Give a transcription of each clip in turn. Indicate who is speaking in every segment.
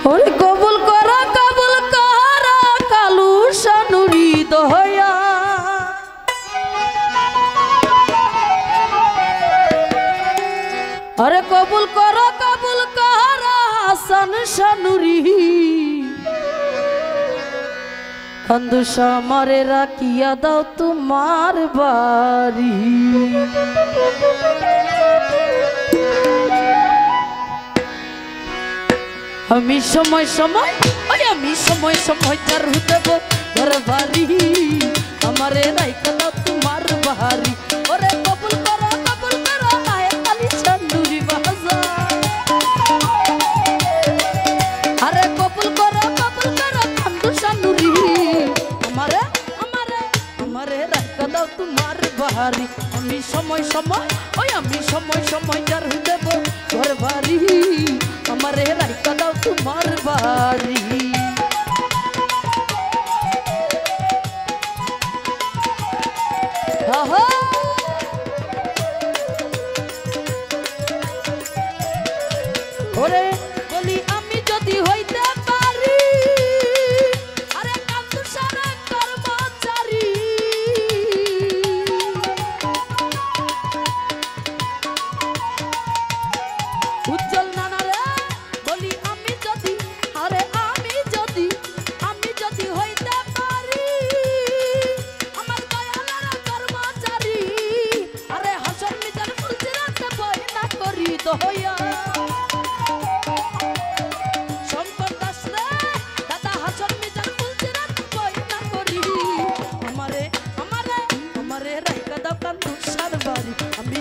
Speaker 1: ওরে কবুল করা কালু শানুরি দয়া আরে কবুল করা হাসান শানুরি কান্দুষা মারে রাখিয়া দাও তোমার বাড়ি আমি সময় চারু দেব ঘর বাড়ি আমারে রাইখা দাও তোমার বাড়ি ওরে কবুল করো আয় কালি শানুরি বাজার আরে কবুল করো কান্দু শানুরি আমারে রাইখা দাও তোমার বাড়ি আমি সময় চারু দেব ঘর বাড়ি আমারে রাইখা দাও তোমার বাড়ি ওরে বলি আমি যদি হইতে পারি আরে কান্দু সারা কর্মচারী উজ্জ্বল নানা রে বলি আমি যদি হইতে পারি আমার দয়ালার কর্মচারী আরে হাসন মিজান ফুলছে রাতে বই না করি দয়া শঙ্কর দাস রে দাদা হাসন মিজান ফুলছে রাতে বই না করি আমারে রাইখা দাও কান্দু সার বাড়ি আমি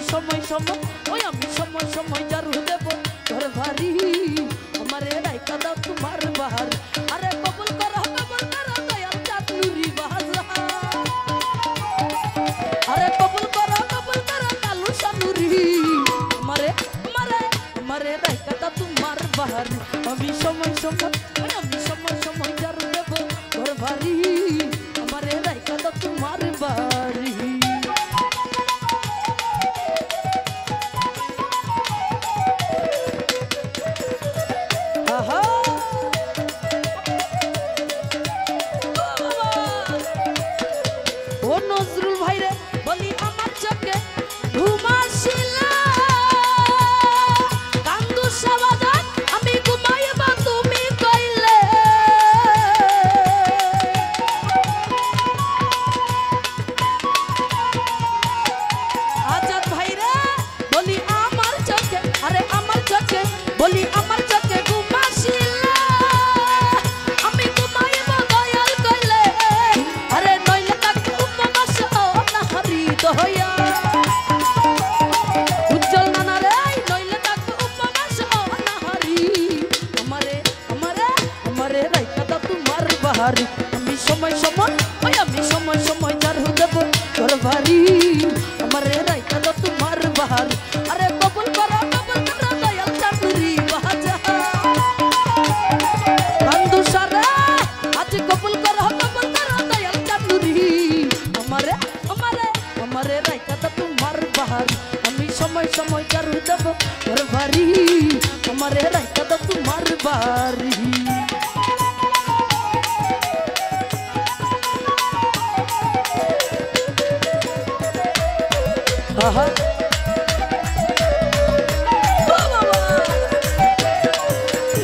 Speaker 1: সময় জারু দেব ঘর ভারি আমারে রাইখা দাও তোমার বাড়ি আরে কবুল করো দয়াল চাঁদনুরি বাজার আরে কবুল করো কালু শানুরি আমারে রাইখা দাও তোমার বাড়ি আমি সময় জারু দেব ঘর ভারি আমারে রাইখা দাও তোমার বাড়ি ও নজরুল ভাই রে বলি আমার চোখে ঘুম আসিলা কান্দু সাবাদান আমি ঘুমাইব তুমি কইলে আজাদ ভাই রে বলি আমার চোখে বলি আমার চোখে ঘুম আসিলা আমি ঘুমাইব দয়াল কইলে আরে নইলে তাকে উপবাস অনাহারি দয়া উজ্জ্বল নানা রে নইলে তাকে উপবাস অনাহারি আমারে রাইখা দাও তোমার বাড়ি আমি সময় চারু দেব ঘর বাড়ি আমারে রাইখা দাও তোমার বাড়ি আরে কবুল করো দয়াল চাঁদনুরি বাজার কান্দু সারা আজ কবুল করো দয়াল চাঁদনুরি আমারে রাইখা দাও তোমার বাড়ি আমি সময় চারু দেব ঘর বাড়ি আমারে রাইখা দাও তোমার বাড়ি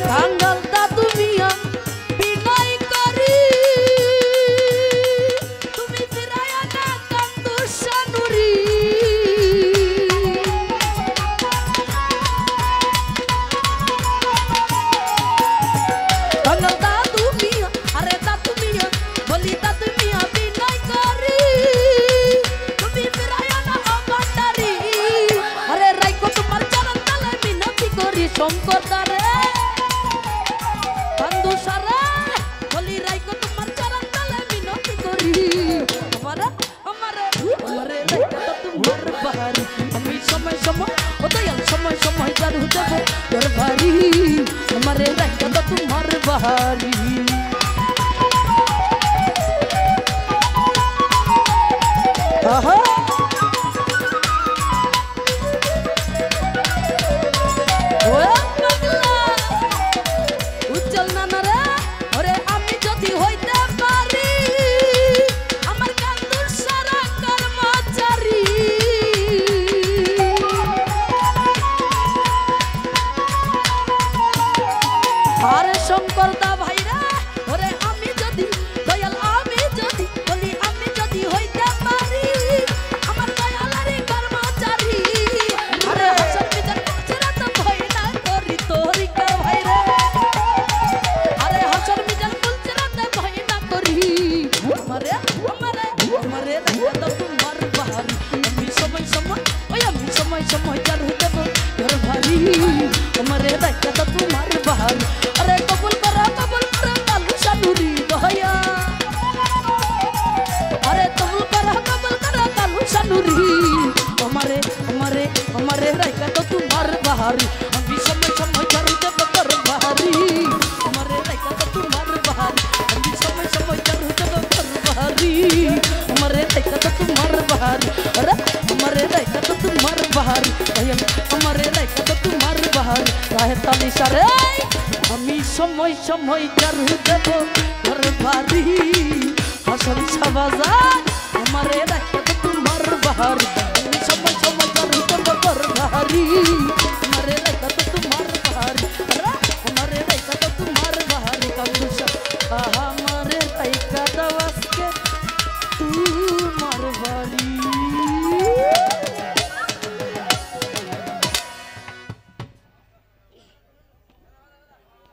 Speaker 1: কাঙ্গাল দাদু মিয়া বিনয় করি তুমি ফিরায়া না কান্দু শানুরি কাঙ্গাল দাদু মিয়া আরে দাদু মিয়া বলি দাদু মিয়া বিনয় করি তুমি ফিরায়া না অবান্ডারি আরে রাইকো তোমার চরণ তলে মিনতি করি শঙ্কর দারে কান্দু সারা বলি রাইকো তোমার চরণ তলে মিনতি করি আমারে রাইখা দাও তোমার বাড়ি আমি সময় ও দয়াল সময় জারু দেব ঘর বাড়ি আমারে রাইখা দাও তোমার বাড়ি উজ্জ্বল না আরে শঙ্কর দা ভাইরা ওরে আমি যদি দয়াল আমি যদি বলি আমি যদি হইতে পারি আমার দয়ালারি কর্মচারী আরে হাসর বিজার কচরা তো ভয় না করি তোরি কা ভাইরা আরে হাসর বিজার কচরা তো ভয় না করি আমারে আমারে আমারে রাখা তো তোমার বাহারি আমি সময় সময় ওই আমি সময় সময় যার হইতে ঘর ভারী আমারে রাখা তো তোমার বাহারি अरे कबूल करा कालू शानूरी भैया अरे कबूल करा कालू शानूरी हमारे हमारे हमारे राइका तो तुम्हार बहारी अभी समय समय करूँ जब कर बहारी हमारे राइका तो तुम्हार बहारी अभी समय समय करूँ जब कर बहारी हमारे राइका तो तुम्हार बहारी अरे हमारे राइका तो तुम्हार बहारी भैया हमारे राइका तो तुम्हार बहारी राहे ताली सारे আমি সময় সময় চারু দেব ঘর বাড়ি হাসরি সাবাজার আমারে রাখতে তোমার বাহার